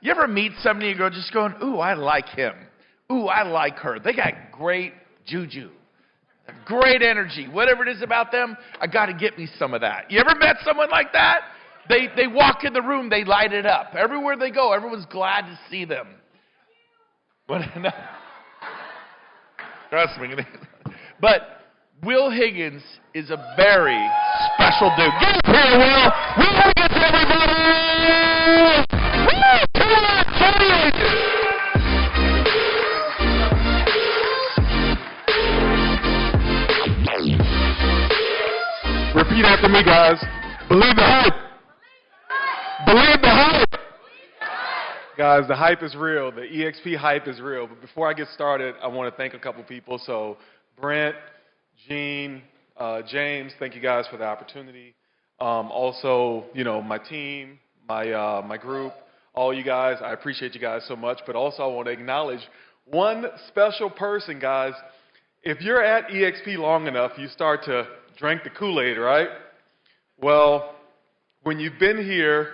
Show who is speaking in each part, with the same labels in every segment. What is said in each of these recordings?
Speaker 1: You ever meet somebody and go just going, ooh, I like him. Ooh, I like her. They got great juju, great energy. Whatever it is about them, I got to get me some of that. You ever met someone like that? They walk in the room, they light it up. Everywhere they go, everyone's glad to see them. But, no. Trust me. But Will Higgins is a very special dude. Get up here, Will. Will Higgins, everybody! Woo! Come on, Johnny!
Speaker 2: Repeat after me, guys. Believe the hype. Believe the hype. Guys, the hype is real. The EXP hype is real. But before I get started, I want to thank a couple people. So, Brent, Gene, James, thank you guys for the opportunity. Also, my team, my group, all you guys, I appreciate you guys so much. But also, I want to acknowledge one special person, guys. If you're at EXP long enough, you start to drink the Kool-Aid, right? Well, when you've been here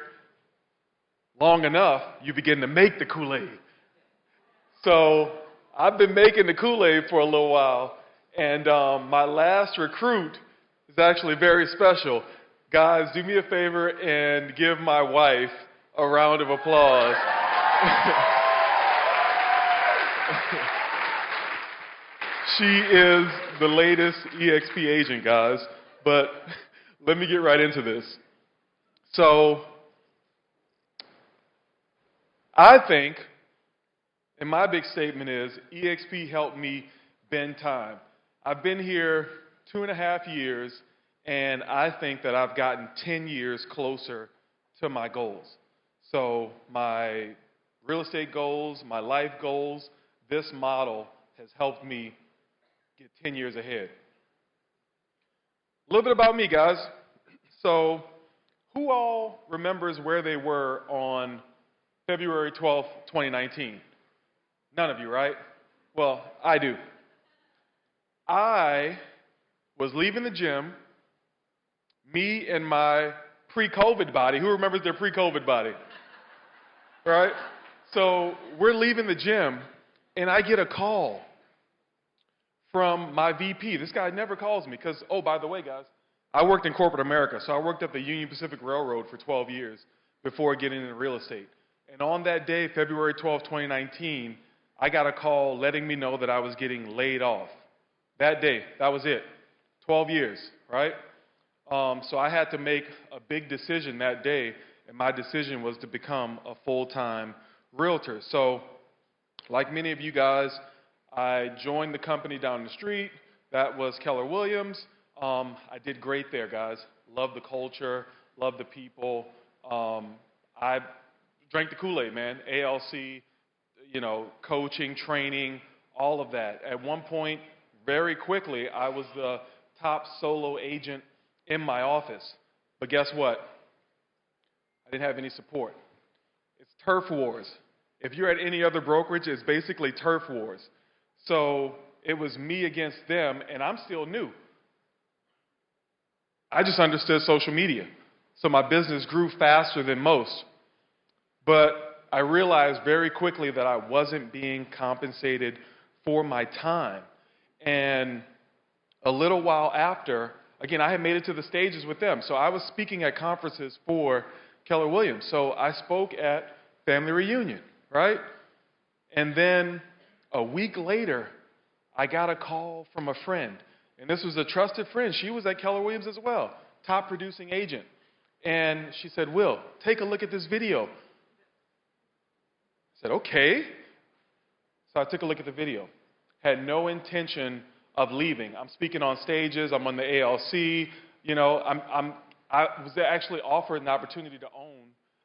Speaker 2: long enough, you begin to make the Kool-Aid. So I've been making the Kool-Aid for a little while, and my last recruit is actually very special. Guys, do me a favor and give my wife a round of applause. She is the latest EXP agent, guys, but let me get right into this. So, I think, and my big statement is, EXP helped me bend time. I've been here 2.5 years, and I think that I've gotten 10 years closer to my goals. So my real estate goals, my life goals, this model has helped me get 10 years ahead. A little bit about me, guys. So who all remembers where they were on February 12th, 2019? None of you, right? Well, I do. I was leaving the gym, me and my pre-COVID body. Who remembers their pre-COVID body? Right? So we're leaving the gym, and I get a call from my VP. This guy never calls me because, oh, by the way, guys, I worked in corporate America. So I worked at the Union Pacific Railroad for 12 years before getting into real estate. And on that day, February 12, 2019, I got a call letting me know that I was getting laid off. That day, that was it. 12 years, right? So I had to make a big decision that day, and my decision was to become a full-time realtor. So like many of you guys, I joined the company down the street. That was Keller Williams. I did great there, guys. Loved the culture, loved the people. I drank the Kool-Aid, man. ALC, coaching, training, all of that. At one point, very quickly, I was the top solo agent in my office. But guess what? I didn't have any support. It's turf wars. If you're at any other brokerage, it's basically turf wars. So it was me against them, and I'm still new. I just understood social media. So my business grew faster than most. But I realized very quickly that I wasn't being compensated for my time. And a little while after, again, I had made it to the stages with them. So I was speaking at conferences for Keller Williams. So I spoke at Family Reunion, right? And then a week later, I got a call from a friend. And this was a trusted friend. She was at Keller Williams as well, top producing agent. And she said, Will, take a look at this video. I said, okay. So I took a look at the video. Had no intention of leaving. I'm speaking on stages. I'm on the ALC. I was actually offered an opportunity to own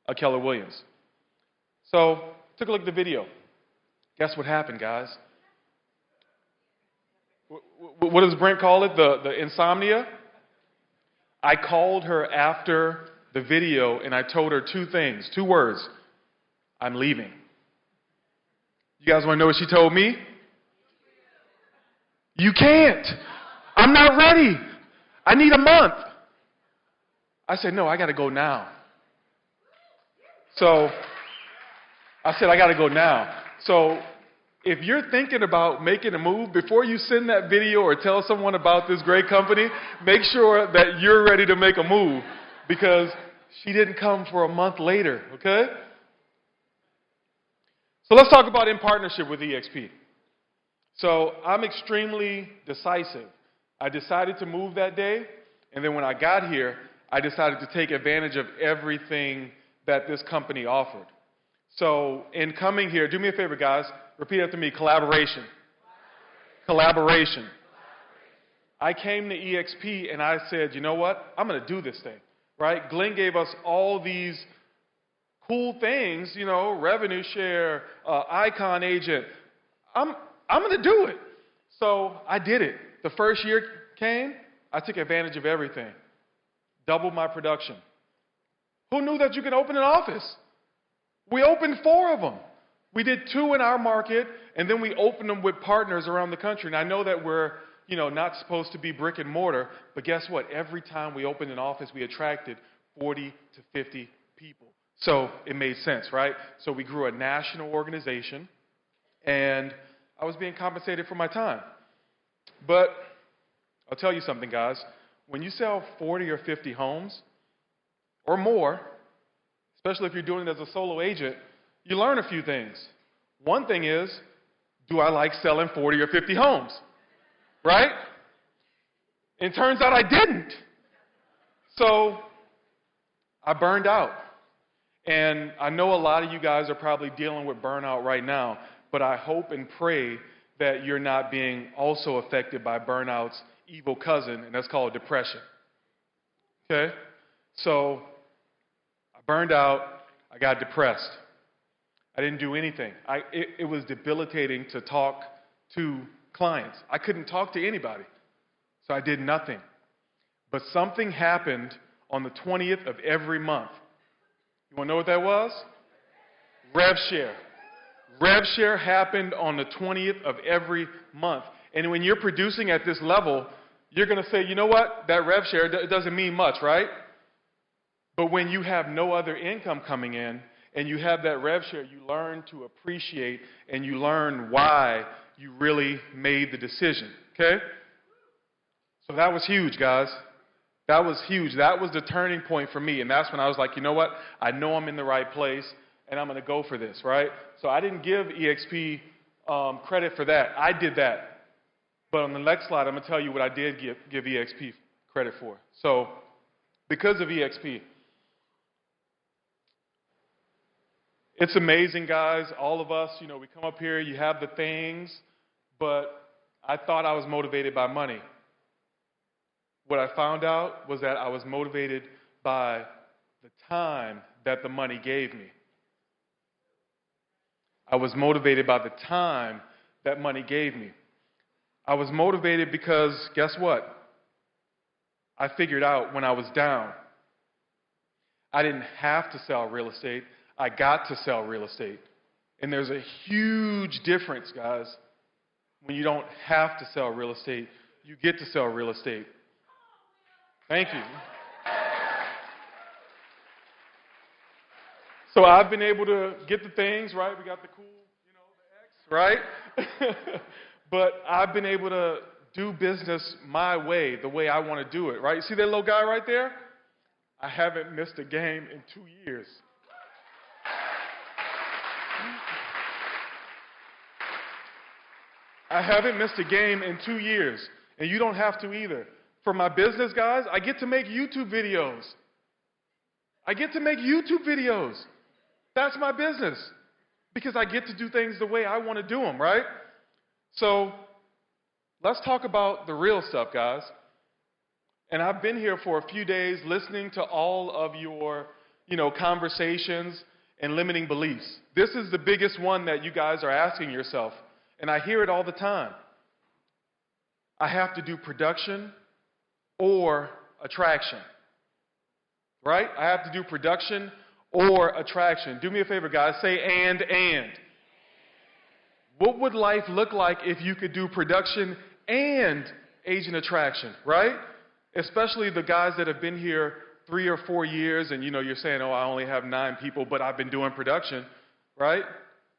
Speaker 2: a Keller Williams. So took a look at the video. Guess what happened, guys? What does Brent call it? The insomnia? I called her after the video and I told her two words. I'm leaving. You guys want to know what she told me? You can't. I'm not ready. I need a month. I said, no, I got to go now. So I said, I got to go now. So if you're thinking about making a move, before you send that video or tell someone about this great company, make sure that you're ready to make a move, because she didn't come for a month later, okay? So let's talk about in partnership with EXP. So I'm extremely decisive. I decided to move that day, and then when I got here, I decided to take advantage of everything that this company offered. So in coming here, do me a favor, guys. Repeat after me. Collaboration. Collaboration. I came to EXP and I said, you know what? I'm going to do this thing, right? Glenn gave us all these cool things, you know, revenue share, icon agent. I'm going to do it. So I did it. The first year came, I took advantage of everything. Doubled my production. Who knew that you could open an office? We opened 4 of them. We did 2 in our market, and then we opened them with partners around the country. And I know that we're, you know, not supposed to be brick and mortar, but guess what? Every time we opened an office, we attracted 40 to 50 people. So it made sense, right? So we grew a national organization, and I was being compensated for my time. But I'll tell you something, guys. When you sell 40 or 50 homes or more, especially if you're doing it as a solo agent, you learn a few things. One thing is, do I like selling 40 or 50 homes? Right? It turns out I didn't. So I burned out. And I know a lot of you guys are probably dealing with burnout right now, but I hope and pray that you're not being also affected by burnout's evil cousin, and that's called depression. Okay? So I burned out. I got depressed. I didn't do anything. It was debilitating to talk to clients. I couldn't talk to anybody. So I did nothing. But something happened on the 20th of every month. You want to know what that was? Rev share. Rev share happened on the 20th of every month. And when you're producing at this level, you're going to say, you know what? That rev share, it doesn't mean much, right? But when you have no other income coming in and you have that rev share, you learn to appreciate and you learn why you really made the decision, okay? So that was huge, guys. That was huge. That was the turning point for me. And that's when I was like, you know what? I know I'm in the right place and I'm going to go for this, right? So I didn't give EXP credit for that. I did that. But on the next slide, I'm going to tell you what I did give EXP credit for. So because of EXP, it's amazing, guys. All of us, you know, we come up here, you have the things, but I thought I was motivated by money. What I found out was that I was motivated by the time that the money gave me. I was motivated by the time that money gave me. I was motivated because, guess what? I figured out when I was down, I didn't have to sell real estate. I got to sell real estate. And there's a huge difference, guys. When you don't have to sell real estate, you get to sell real estate. Thank you. So I've been able to get the things, right? We got the cool, you know, the X, right? But I've been able to do business my way, the way I want to do it, right? See that little guy right there? I haven't missed a game in 2 years. I haven't missed a game in 2 years, and you don't have to either. For my business, guys, I get to make YouTube videos. I get to make YouTube videos. That's my business, because I get to do things the way I want to do them, right? So let's talk about the real stuff, guys. And I've been here for a few days listening to all of your, you know, conversations and limiting beliefs. This is the biggest one that you guys are asking yourself, and I hear it all the time. I have to do production or attraction, right? I have to do production or attraction. Do me a favor, guys. Say and. What would life look like if you could do production and agent attraction, right? Especially the guys that have been here 3 or 4 years and, you know, you're saying, oh, I only have 9 people, but I've been doing production. right?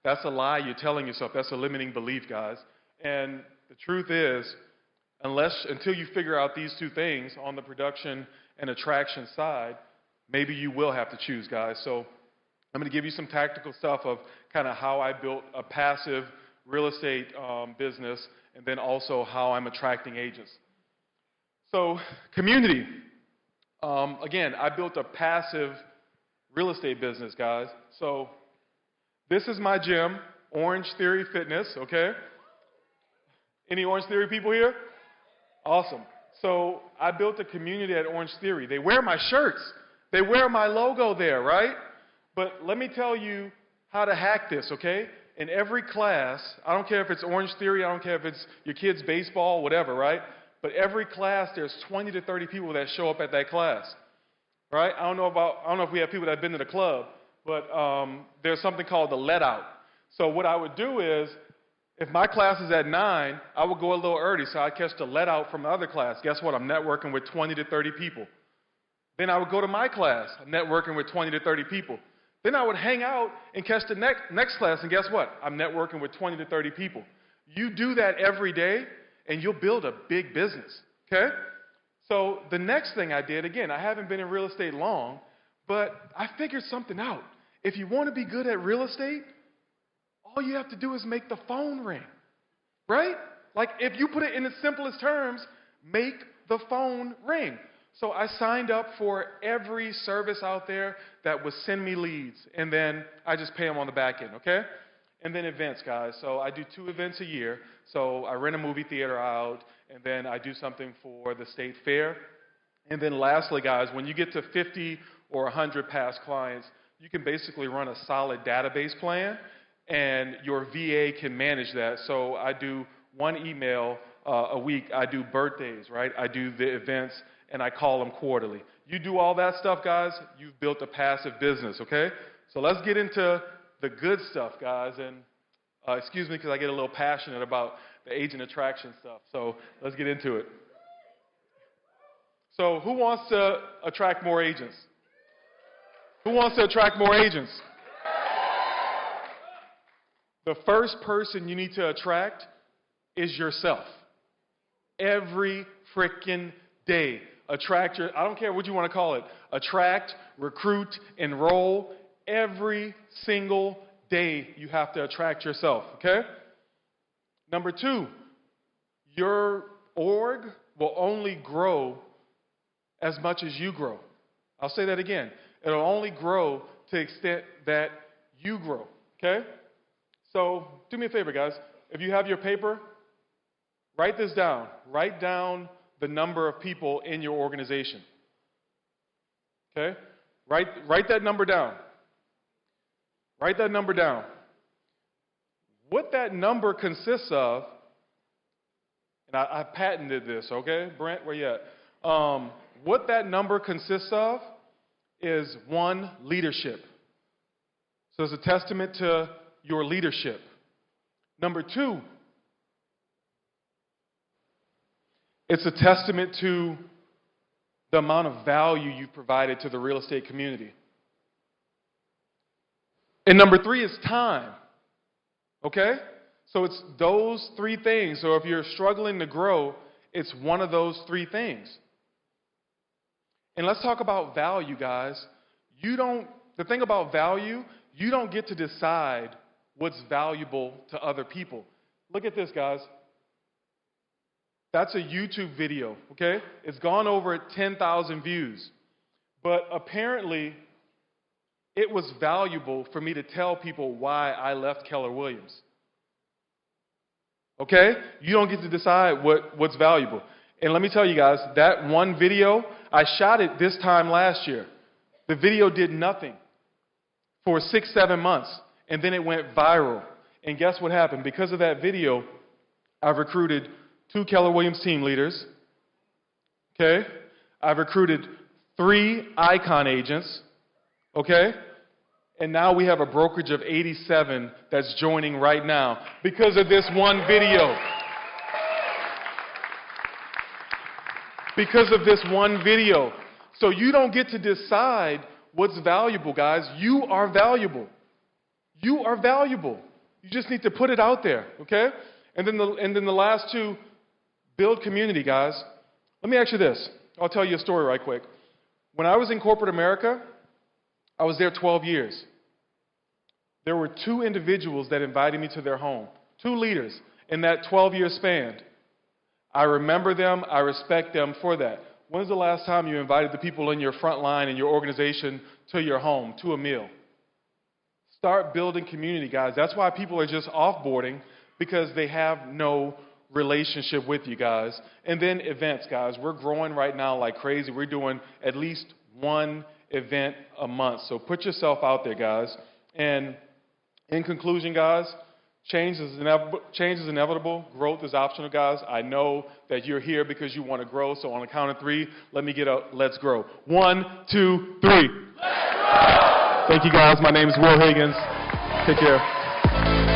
Speaker 2: That's a lie you're telling yourself. That's a limiting belief, guys. And the truth is, until you figure out these two things on the production and attraction side, maybe you will have to choose, guys. So I'm going to give you some tactical stuff of kind of how I built a passive real estate business, and then also how I'm attracting agents. So community. Again, I built a passive real estate business, guys. So this is my gym, Orange Theory Fitness, okay? Any Orange Theory people here? Awesome. So I built a community at Orange Theory. They wear my shirts. They wear my logo there, right? But let me tell you how to hack this, okay? In every class, I don't care if it's Orange Theory, I don't care if it's your kid's baseball, whatever, right? But every class, there's 20 to 30 people that show up at that class, right? I don't know if we have people that have been to the club, but there's something called the let out. So what I would do is, if my class is at 9, I would go a little early, so I'd catch the let out from the other class. Guess what? I'm networking with 20 to 30 people. Then I would go to my class, I'm networking with 20 to 30 people. Then I would hang out and catch the next class, and guess what? I'm networking with 20 to 30 people. You do that every day, and you'll build a big business, okay? So the next thing I did, again, I haven't been in real estate long, but I figured something out. If you want to be good at real estate, all you have to do is make the phone ring, right? Like if you put it in the simplest terms, make the phone ring. So I signed up for every service out there that would send me leads, and then I just pay them on the back end, okay? And then events, guys. So I do 2 events a year. So I rent a movie theater out, and then I do something for the state fair. And then lastly, guys, when you get to 50 or 100 past clients, you can basically run a solid database plan, and your VA can manage that. So I do 1 email a week. I do birthdays, right? I do the events, and I call them quarterly. You do all that stuff, guys, you've built a passive business, okay? So let's get into the good stuff, guys. And excuse me because I get a little passionate about the agent attraction stuff. So let's get into it. So who wants to attract more agents? Who wants to attract more agents? The first person you need to attract is yourself. Every freaking day. Attract I don't care what you want to call it. Attract, recruit, enroll. Every single day you have to attract yourself, okay? Number 2, your org will only grow as much as you grow. I'll say that again. It'll only grow to the extent that you grow, okay? So do me a favor, guys. If you have your paper, write this down. Write down the number of people in your organization, okay? Write that number down. Write that number down. What that number consists of, and I patented this, okay? Brent, where you at? What that number consists of is 1, leadership. So it's a testament to your leadership. Number 2, it's a testament to the amount of value you've provided to the real estate community. And number 3 is time, okay? So it's those 3 things. So if you're struggling to grow, it's one of those 3 things. And let's talk about value, guys. The thing about value, you don't get to decide what's valuable to other people. Look at this, guys. That's a YouTube video, okay? It's gone over 10,000 views. But apparently, it was valuable for me to tell people why I left Keller Williams. Okay? You don't get to decide what's valuable. And let me tell you guys, that one video, I shot it this time last year. The video did nothing for 6-7 months, and then it went viral. And guess what happened? Because of that video, I've recruited 2 Keller Williams team leaders. Okay? I've recruited 3 Icon agents. Okay? And now we have a brokerage of 87 that's joining right now because of this one video. Because of this one video. So you don't get to decide what's valuable, guys. You are valuable. You are valuable. You just need to put it out there, okay? And then the last two, build community, guys. Let me ask you this. I'll tell you a story right quick. When I was in corporate America, I was there 12 years. There were 2 individuals that invited me to their home, 2 leaders in that 12-year span. I remember them. I respect them for that. When's the last time you invited the people in your front line in your organization to your home, to a meal? Start building community, guys. That's why people are just offboarding, because they have no relationship with you guys. And then events, guys. We're growing right now like crazy. We're doing at least 1 event a month. So put yourself out there, guys. And in conclusion, guys, change is inevitable. Growth is optional, guys. I know that you're here because you want to grow. So on the count of 3, let me get up. Let's grow. 1, 2, 3. Let's grow! Thank you, guys. My name is Higgins. Take care.